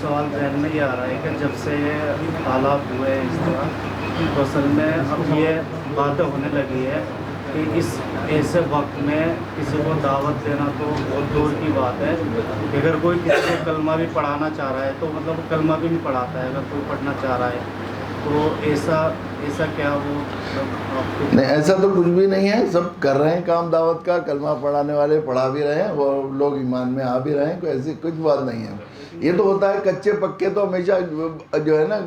سوال ذہن میں یہ آ رہا ہے کہ جب سے یہ حالات ہوئے ہیں اس طرح، تو اصل میں اب یہ باتیں ہونے لگی ہے کہ اس ایسے وقت میں کسی کو دعوت دینا تو بہت دور کی بات ہے کہ اگر کوئی کسی کو کلمہ بھی پڑھانا چاہ رہا ہے تو مطلب وہ کلمہ بھی نہیں پڑھاتا ہے، اگر کوئی پڑھنا چاہ رہا ہے تو ایسا کیا وہ نہیں، ایسا تو کچھ بھی نہیں ہے، سب کر رہے ہیں کام دعوت کا، کلمہ پڑھانے والے پڑھا بھی رہے ہیں اور لوگ ایمان میں آ بھی رہے ہیں، کوئی ایسی کچھ بات نہیں ہے۔ یہ تو ہوتا ہے کچے پکے تو ہمیشہ جو ہے نا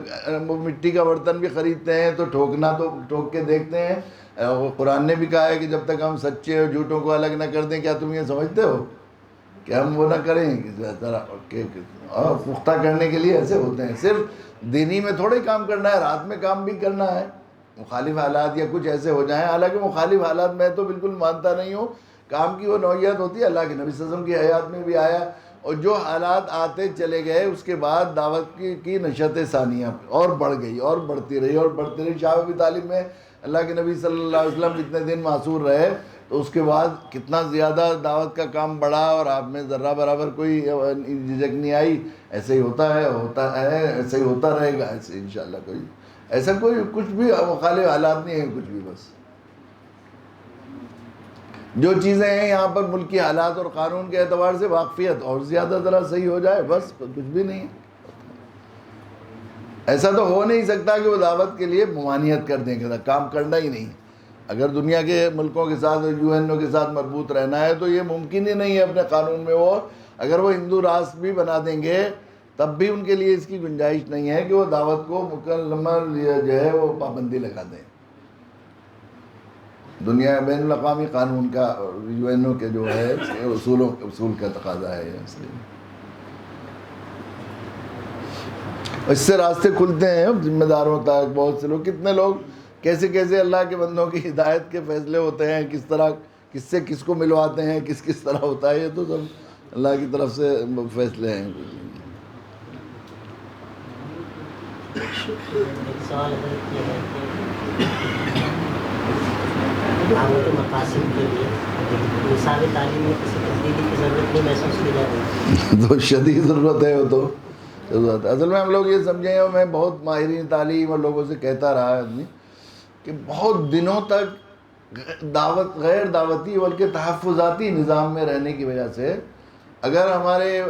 وہ مٹی کا برتن بھی خریدتے ہیں تو ٹھوک کے دیکھتے ہیں۔ قرآن نے بھی کہا ہے کہ جب تک ہم سچے اور جھوٹوں کو الگ نہ کر دیں، کیا تم یہ سمجھتے ہو کہ ہم وہ نہ کریں اور پختہ کرنے کے لیے ایسے ہوتے ہیں۔ صرف دینی میں تھوڑے کام کرنا ہے، رات میں کام بھی کرنا ہے، مخالف حالات یا کچھ ایسے ہو جائیں۔ حالانکہ مخالف حالات میں تو بالکل مانتا نہیں ہوں، کام کی وہ نوعیت ہوتی ہے، اللہ کے نبی صلی اللہ علیہ وسلم کی حیات میں بھی آیا، اور جو حالات آتے چلے گئے اس کے بعد دعوت کی نشت ثانیہ اور بڑھ گئی اور بڑھتی رہی۔ شاہ ابی طالب میں اللہ کے نبی صلی اللہ علیہ وسلم جتنے دن معصور رہے تو اس کے بعد کتنا زیادہ دعوت کا کام بڑھا، اور آپ میں ذرہ برابر کوئی جھجک نہیں آئی۔ ایسے ہی ہوتا ہے ایسے ہی ہوتا رہے گا، ایسے انشاءاللہ کوئی کچھ بھی مخالف حالات نہیں ہیں، کچھ بھی۔ بس جو چیزیں ہیں یہاں پر ملکی حالات اور قانون کے اعتبار سے واقفیت اور زیادہ ذرا صحیح ہو جائے، بس کچھ بھی نہیں ہے۔ ایسا تو ہو نہیں سکتا کہ وہ دعوت کے لیے ممانعت کر دیں، کہ کام کرنا ہی نہیں۔ اگر دنیا کے ملکوں کے ساتھ UN کے ساتھ مربوط رہنا ہے تو یہ ممکن ہی نہیں ہے اپنے قانون میں۔ وہ اگر وہ ہندو راستر بھی بنا دیں گے تب بھی ان کے لیے اس کی گنجائش نہیں ہے کہ وہ دعوت کو مکمل جو ہے وہ پابندی لگا دیں۔ دنیا بین الاقوامی قانون کا UN کے جو ہے اصول کا تقاضا ہے، اس سے راستے کھلتے ہیں ذمہ داروں تک۔ بہت سے لوگ، کتنے لوگ کیسے اللہ کے بندوں کی ہدایت کے فیصلے ہوتے ہیں، کس طرح کس سے کس کو ملواتے ہیں، کس طرح ہوتا ہے، یہ تو سب اللہ کی طرف سے فیصلے ہیں۔ سوال یہ ہے کہ دعوت مقاصد کے لیے نصاب تعلیم میں کسی تبدیلی کی ضرورت نہیں محسوس کی جا رہی؟ تو شدید ضرورت ہے، وہ تو ضرورت ہے۔ اصل میں ہم لوگ یہ سمجھیں، اور میں بہت ماہرین تعلیم اور لوگوں سے کہتا رہا آدمی کہ بہت دنوں تک غیر دعوتی بلکہ تحفظاتی نظام میں رہنے کی وجہ سے، اگر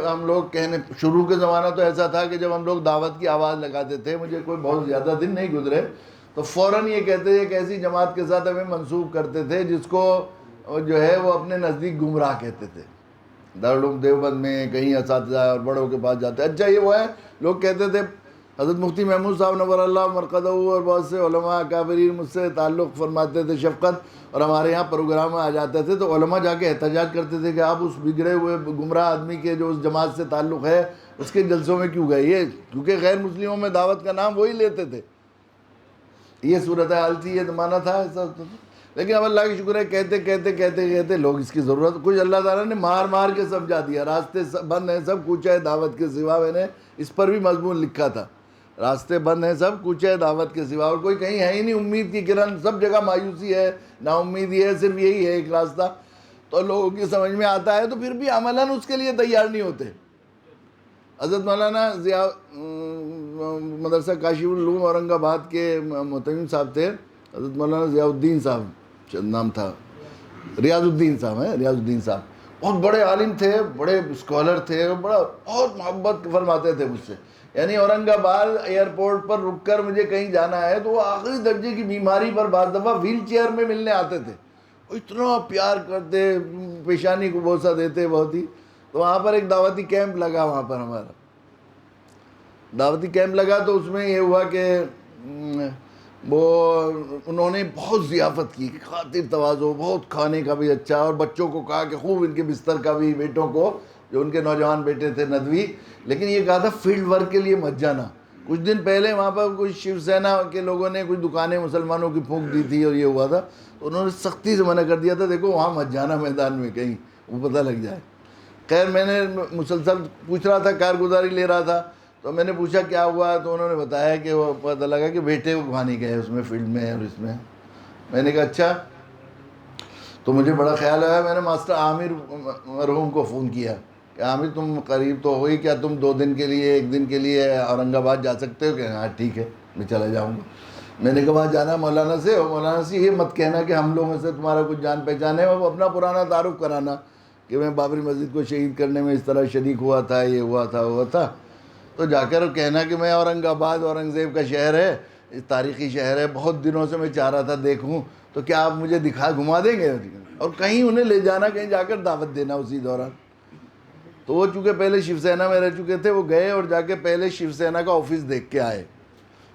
ہم لوگ شروع کے زمانہ تو ایسا تھا کہ جب ہم لوگ دعوت کی آواز لگاتے تھے، مجھے کوئی بہت زیادہ دن نہیں گزرے تو فوراً یہ کہتے تھے کہ ایسی جماعت کے ساتھ ہمیں منسوب کرتے تھے جس کو جو ہے وہ اپنے نزدیک گمراہ کہتے تھے۔ دارالعلوم دیوبند میں کہیں اساتذہ اور بڑوں کے پاس جاتے، اچھا یہ وہ ہے، لوگ کہتے تھے حضرت مفتی محمود صاحب نور اللہ مرقدہ اور بہت سے علماء اکابرین مجھ سے تعلق فرماتے تھے شفقت، اور ہمارے یہاں پروگرام آ جاتے تھے تو علماء جا کے احتجاج کرتے تھے کہ آپ اس بگڑے ہوئے گمراہ آدمی کے جو اس جماعت سے تعلق ہے اس کے جلسوں میں کیوں گئے؟ یہ کیونکہ غیر مسلموں میں دعوت کا نام وہی لیتے تھے، یہ صورتحال تھی، یہ زمانہ تھا، ایسا ہوتا تھا۔ لیکن اب اللہ کی شکر ہے کہتے لوگ اس کی ضرورت، کچھ اللہ تعالیٰ نے مار کے سمجھا دیا، راستے بند ہیں سب، کوچہ دعوت کے سوا۔ میں نے اس پر بھی مضمون لکھا تھا، راستے بند ہیں سب، کوچہ دعوت کے سوا، اور کوئی کہیں ہے ہی نہیں امید کی کرن، سب جگہ مایوسی ہے، نا امیدی ہے، صرف یہی ہے ایک راستہ۔ تو لوگوں کی سمجھ میں آتا ہے تو پھر بھی عملاً اس کے لیے تیار نہیں ہوتے۔ حضرت مولانا مدرسہ کاشف العلوم اورنگ آباد کے مہتمم صاحب تھے، حضرت مولانا ضیاء الدین صاحب نام تھا، ریاض الدین صاحب بہت بڑے عالم تھے، بڑے اسکالر تھے، بہت محبت فرماتے تھے مجھ سے۔ یعنی اورنگ آباد ایئرپورٹ پر رک کر مجھے کہیں جانا ہے تو وہ آخری درجے کی بیماری پر بعض دفعہ ویل چیئر میں ملنے آتے تھے، اتنا پیار کرتے، پیشانی کو بوسہ دیتے بہت ہی۔ تو وہاں پر ایک دعوتی کیمپ لگا، وہاں پر ہمارا دعوتی کیمپ لگا، تو اس میں یہ ہوا کہ انہوں نے بہت ضیافت کی، خاطر تواضع، بہت کھانے کا بھی اچھا، اور بچوں کو کہا کہ خوب ان کے بستر کا بھی، بیٹوں کو جو ان کے نوجوان بیٹے تھے ندوی، لیکن یہ کہا تھا فیلڈ ورک کے لیے مت جانا۔ کچھ دن پہلے وہاں پر کچھ شیو سینا کے لوگوں نے کچھ دکانیں مسلمانوں کی پھونک دی تھی اور یہ ہوا تھا، تو انہوں نے سختی سے منع کر دیا تھا، دیکھو وہاں مت جانا میدان میں کہیں، وہ پتہ لگ جائے۔ خیر میں نے مسلسل پوچھ رہا تھا، کارگزاری لے رہا تھا، تو میں نے پوچھا کیا ہوا، تو انہوں نے بتایا کہ وہ پتہ لگا کہ بیٹے کو وہاں نہیں گئے اس میں، فیلڈ میں اور اس میں۔ میں نے کہا اچھا، تو مجھے بڑا خیال آیا، میں نے ماسٹر عامر مرحوم کو فون کیا کہ کہ عامر تم قریب تو ہوئی، کیا تم 2 دن کے لیے 1 دن کے لیے اورنگ آباد جا سکتے ہو؟ کہ ہاں ٹھیک ہے میں چلا جاؤں گا۔ میں نے کہا وہاں جانا مولانا سے، اور مولانا سے یہ مت کہنا کہ ہم لوگوں سے تمہارا کچھ جان پہچان ہے، وہ اپنا پرانا تعارف کرانا کہ میں بابری مسجد کو شہید کرنے میں اس طرح شریک ہوا تھا، یہ ہوا تھا، تو جا کر کہنا کہ میں اورنگ آباد اورنگزیب کا شہر ہے، تاریخی شہر ہے، بہت دنوں سے میں چاہ رہا تھا دیکھوں، تو کیا آپ مجھے گھما دیں گے؟ اور کہیں انہیں لے جانا، کہیں جا کر دعوت دینا اسی دوران۔ تو وہ چونکہ پہلے شیو سینا میں رہ چکے تھے، وہ گئے اور جا کے پہلے شیو سینا کا آفس دیکھ کے آئے،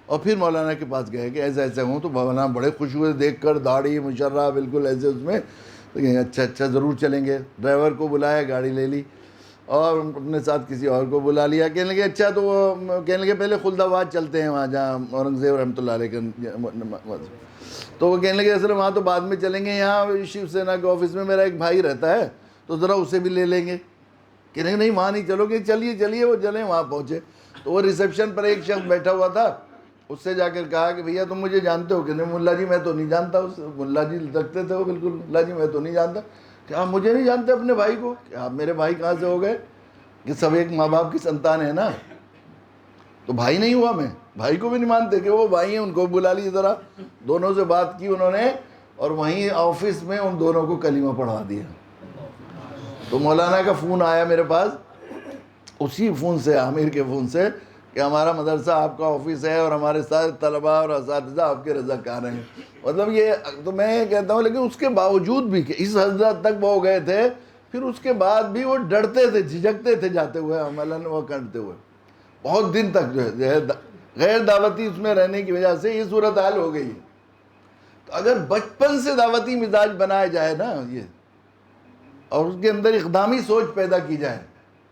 اور پھر مولانا کے پاس گئے کہ ایسے ایسے ہوں، تو مولانا بڑے خوش ہوئے دیکھ کر، داڑھی مشرہ بالکل ایسے اس میں، تو کہیں اچھا ضرور چلیں گے۔ ڈرائیور کو بلایا، گاڑی لے لی اور اپنے ساتھ کسی اور کو بلا لیا۔ کہنے لگے اچھا، تو وہ کہنے لگے پہلے خلد آباد چلتے ہیں، وہاں جہاں اورنگزیب رحمۃ اللہ علیہ کا، تو وہ کہنے لگے اصل وہاں تو بعد میں چلیں گے، یہاں شیو سینا کے آفس میں میرا ایک بھائی رہتا ہے، تو ذرا اسے بھی لے لیں گے۔ کہنے لگے نہیں وہاں نہیں چلو گے، چلیے وہ چلیں۔ وہاں پہنچے تو وہ ریسیپشن پر ایک شخص بیٹھا ہوا تھا، اس سے جا کر کہا کہ بھیا تم مجھے جانتے ہو؟ کہ نہیں ملا جی میں تو نہیں جانتا۔ اس ملا جی لگتے تھے وہ بالکل، ملا جی میں تو نہیں جانتا۔ کہ آپ مجھے نہیں جانتے اپنے بھائی کو؟ کہ آپ میرے بھائی کہاں سے ہو گئے؟ کہ سب ایک ماں باپ کی سنتان ہے نا، تو بھائی نہیں ہوا میں؟ بھائی کو بھی نہیں مانتے کہ وہ بھائی ہیں؟ ان کو بلا لی ذرا، دونوں سے بات کی انہوں نے، اور وہیں آفس میں ان دونوں کو کلمہ پڑھا دیا۔ تو مولانا کا فون آیا میرے پاس، اسی فون سے، عامر کے فون سے، کہ ہمارا مدرسہ آپ کا آفس ہے اور ہمارے سارے طلباء اور اساتذہ آپ کے رضاکار ہیں۔ مطلب یہ تو میں یہ کہتا ہوں، لیکن اس کے باوجود بھی کہ اس حد تک وہ گئے تھے، پھر اس کے بعد بھی وہ ڈرتے تھے، جھجکتے تھے جاتے ہوئے، عملاً وہ کرتے ہوئے، بہت دن تک جو ہے غیر دعوتی اس میں رہنے کی وجہ سے یہ صورتحال ہو گئی ہے۔ تو اگر بچپن سے دعوتی مزاج بنایا جائے نا یہ، اور اس کے اندر اقدامی سوچ پیدا کی جائے،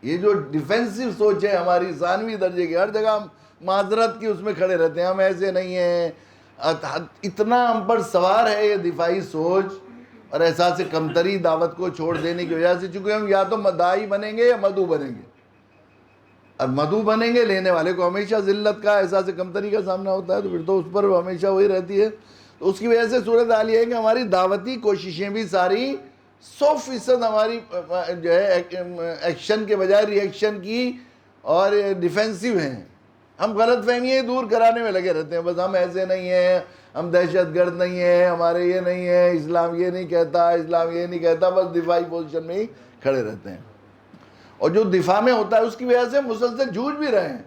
یہ جو ڈیفینسو سوچ ہے ہماری ثانوی درجے کی، ہر جگہ ہم معذرت کی اس میں کھڑے رہتے ہیں، ہم ایسے نہیں ہیں، اتنا ہم پر سوار ہے یہ دفاعی سوچ اور احساس کمتری دعوت کو چھوڑ دینے کی وجہ سے، چونکہ ہم یا تو مدعی بنیں گے یا مدعو بنیں گے، اور مدعو بنیں گے لینے والے کو ہمیشہ ذلت کا، احساس کمتری کا سامنا ہوتا ہے، تو پھر تو اس پر ہمیشہ وہی رہتی ہے۔ تو اس کی وجہ سے صورتحال یہ ہے کہ ہماری دعوتی کوششیں بھی ساری 100% ہماری جو ہے ایکشن کے بجائے ری ایکشن کی اور ڈیفینسو ہیں۔ ہم غلط فہمیاں دور کرانے میں لگے رہتے ہیں، بس ہم ایسے نہیں ہیں، ہم دہشت گرد نہیں ہیں، ہمارے یہ نہیں ہے، اسلام یہ نہیں کہتا، اسلام یہ نہیں کہتا، بس دفاعی پوزیشن میں ہی کھڑے رہتے ہیں۔ اور جو دفاع میں ہوتا ہے اس کی وجہ سے مسلسل جھوٹ بھی رہے ہیں۔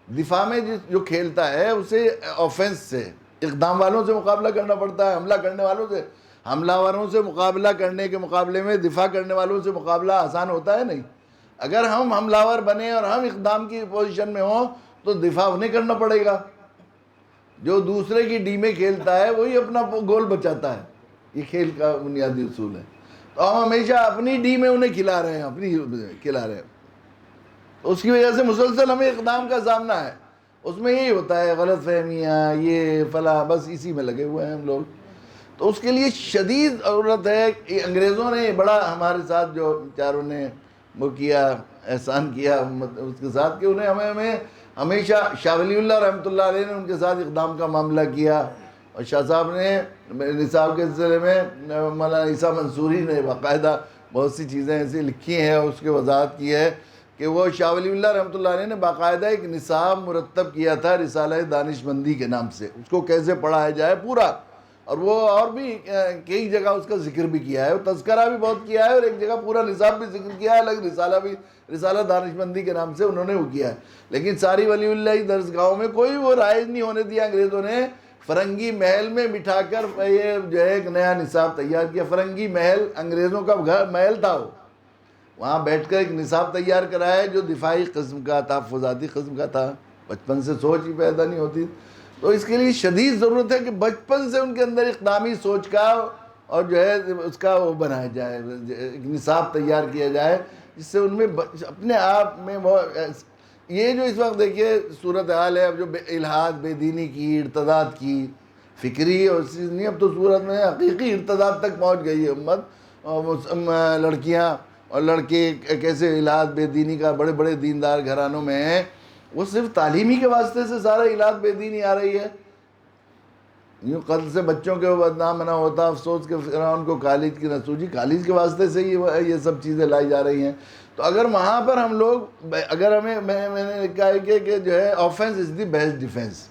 دفاع میں جو کھیلتا ہے اسے آفینس سے، اقدام والوں سے مقابلہ کرنا پڑتا ہے، حملہ کرنے والوں سے، حملہ وروں سے مقابلہ کرنے کے مقابلے میں دفاع کرنے والوں سے مقابلہ آسان ہوتا ہے نہیں۔ اگر ہم حملہ ور بنیں اور ہم اقدام کی پوزیشن میں ہوں تو دفاع انہیں کرنا پڑے گا۔ جو دوسرے کی ڈی میں کھیلتا ہے وہی اپنا گول بچاتا ہے، یہ کھیل کا بنیادی اصول ہے۔ تو ہم ہمیشہ اپنی ڈی میں انہیں کھلا رہے ہیں، تو اس کی وجہ سے مسلسل ہمیں اقدام کا سامنا ہے، اس میں یہی ہوتا ہے، غلط فہمیاں، یہ فلاں، بس اسی میں لگے ہوئے ہیں ہم لوگ۔ تو اس کے لیے شدید ضرورت ہے کہ انگریزوں نے بڑا ہمارے ساتھ جو چاروں نے وہ کیا، احسان کیا اس کے ساتھ، کہ ہمیں ہمیشہ شاہ ولی اللہ رحمۃ اللہ علیہ نے ان کے ساتھ اقدام کا معاملہ کیا، اور شاہ صاحب نے نصاب کے سلسلے میں مولانا عیسیٰ منصوری نے باقاعدہ بہت سی چیزیں ایسی لکھی ہیں اور اس کی وضاحت کی ہے کہ وہ شاہ ولی اللہ رحمۃ اللہ علیہ نے باقاعدہ ایک نصاب مرتب کیا تھا رسالہ دانش مندی کے نام سے، اس کو کیسے پڑھایا جائے پورا، اور وہ اور بھی کئی جگہ اس کا ذکر بھی کیا ہے، وہ تذکرہ بھی بہت کیا ہے، اور ایک جگہ پورا نصاب بھی ذکر کیا ہے، الگ رسالہ بھی، رسالہ دانش مندی کے نام سے انہوں نے وہ کیا ہے۔ لیکن ساری ولی اللہ درسگاہوں میں کوئی وہ رائج نہیں ہونے دیا، انگریزوں نے فرنگی محل میں بٹھا کر یہ جو ہے ایک نیا نصاب تیار کیا۔ فرنگی محل انگریزوں کا گھر محل تھا، وہاں بیٹھ کر ایک نصاب تیار کرایا جو دفاعی قسم کا، تحفظاتی قسم کا تھا۔ بچپن سے سوچ ہی پیدا نہیں ہوتی، تو اس کے لیے شدید ضرورت ہے کہ بچپن سے ان کے اندر اقدامی سوچ کا اور جو ہے اس کا وہ بنایا جائے، ایک نصاب تیار کیا جائے جس سے ان میں اپنے آپ میں وہ، یہ جو اس وقت دیکھیے صورتحال ہے، اب جو الحاد، بے دینی کی، ارتداد کی، فکری اور چیز نہیں، اب تو صورت میں حقیقی ارتداد تک پہنچ گئی ہے امت، اور لڑکیاں اور لڑکے کیسے الحاد بے دینی کا، بڑے بڑے دیندار گھرانوں میں ہیں، وہ صرف تعلیمی کے واسطے سے سارا الحاد بے دینی آ رہی ہے۔ یوں قتل سے بچوں کے بدنام نہ ہوتا، افسوس کہ فرعون کو کالج کی نہ سوجی، کالج کے واسطے سے یہ سب چیزیں لائی جا رہی ہیں۔ تو اگر وہاں پر ہم لوگ، اگر ہمیں میں نے کہا ہے کہ جو ہے offence is the best defence,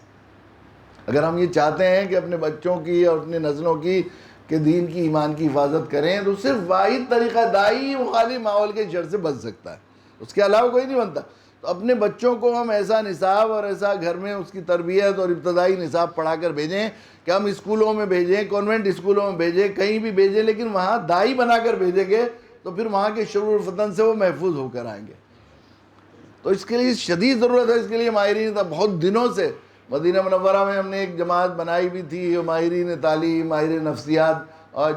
اگر ہم یہ چاہتے ہیں کہ اپنے بچوں کی اور اپنے نسلوں کی کہ دین کی ایمان کی حفاظت کریں، تو صرف واحد طریقہ دائی مخالف ماحول کے شر سے بچ سکتا ہے، اس کے علاوہ کوئی نہیں بنتا۔ تو اپنے بچوں کو ہم ایسا نصاب اور ایسا گھر میں اس کی تربیت اور ابتدائی نصاب پڑھا کر بھیجیں کہ ہم اسکولوں میں بھیجیں، کانوینٹ اسکولوں میں بھیجیں، کہیں بھی بھیجیں، لیکن وہاں دائی بنا کر بھیجیں گے تو پھر وہاں کے شرور فتن سے وہ محفوظ ہو کر آئیں گے۔ تو اس کے لیے شدید ضرورت ہے، اس کے لیے ماہرین بہت دنوں سے مدینہ منورہ میں ہم نے ایک جماعت بنائی بھی تھی، ماہرین تعلیم، ماہر نفسیات اور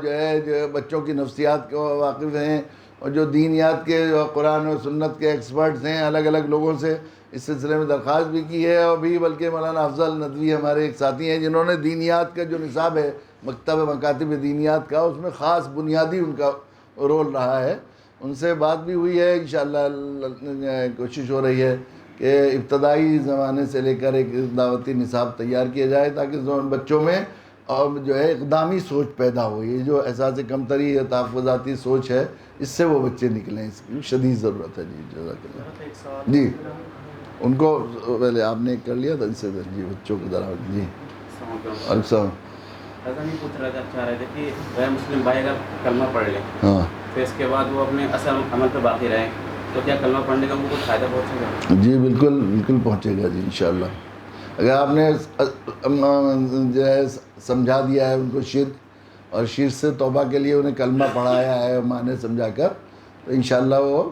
جو بچوں کی نفسیات کو واقف ہیں، اور جو دینیات کے جو قرآن و سنت کے ایکسپرٹس ہیں، الگ الگ لوگوں سے اس سلسلے میں درخواست بھی کی ہے، اور بھی بلکہ مولانا افضل ندوی ہمارے ایک ساتھی ہیں جنہوں نے دینیات کا جو نصاب ہے مکتب مکاتب دینیات کا، اس میں خاص بنیادی ان کا رول رہا ہے، ان سے بات بھی ہوئی ہے۔ انشاءاللہ کوشش ہو رہی ہے کہ ابتدائی زمانے سے لے کر ایک دعوتی نصاب تیار کیا جائے تاکہ بچوں میں اور جو ہے اقدامی سوچ پیدا ہو، یہ جو احساس کمتری یا تحفظاتی سوچ ہے اس سے وہ بچے نکلیں، اس کی شدید ضرورت ہے۔ جی جزاک اللہ۔ ایک سوال جی ان کو پہلے آپ نے کر لیا تھا ان سے، جی بچوں کو ذرا جی السلام۔ ایسا نہیں پوچھ رہا تھا، چاہ رہے تھے کہ غیر مسلم بھائی اگر کلمہ پڑھ لیں ہاں پھر اس کے بعد وہ اپنے اصل عمل پہ باقی رہیں تو کیا کلمہ پڑھنے کا ان کو کچھ فائدہ پہنچے گا؟ جی بالکل بالکل پہنچے گا جی انشاءاللہ۔ اگر آپ نے جو ہے سمجھا دیا ہے ان کو شرک، اور شرک سے توبہ کے لیے انہیں کلمہ پڑھایا ہے معنی سمجھا کر، تو انشاءاللہ وہ،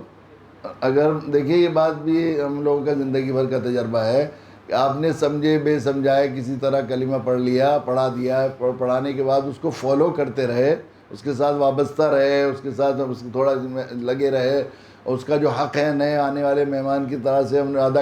اگر دیکھیے یہ بات بھی ہم لوگوں کا زندگی بھر کا تجربہ ہے کہ آپ نے سمجھے بے سمجھائے کسی طرح کلمہ پڑھ لیا، پڑھا دیا، پڑھانے کے بعد اس کو فالو کرتے رہے، اس کے ساتھ وابستہ رہے، اس کے ساتھ تھوڑا لگے رہے، اور اس کا جو حق ہے نئے آنے والے مہمان کی طرح سے ہم نے ادا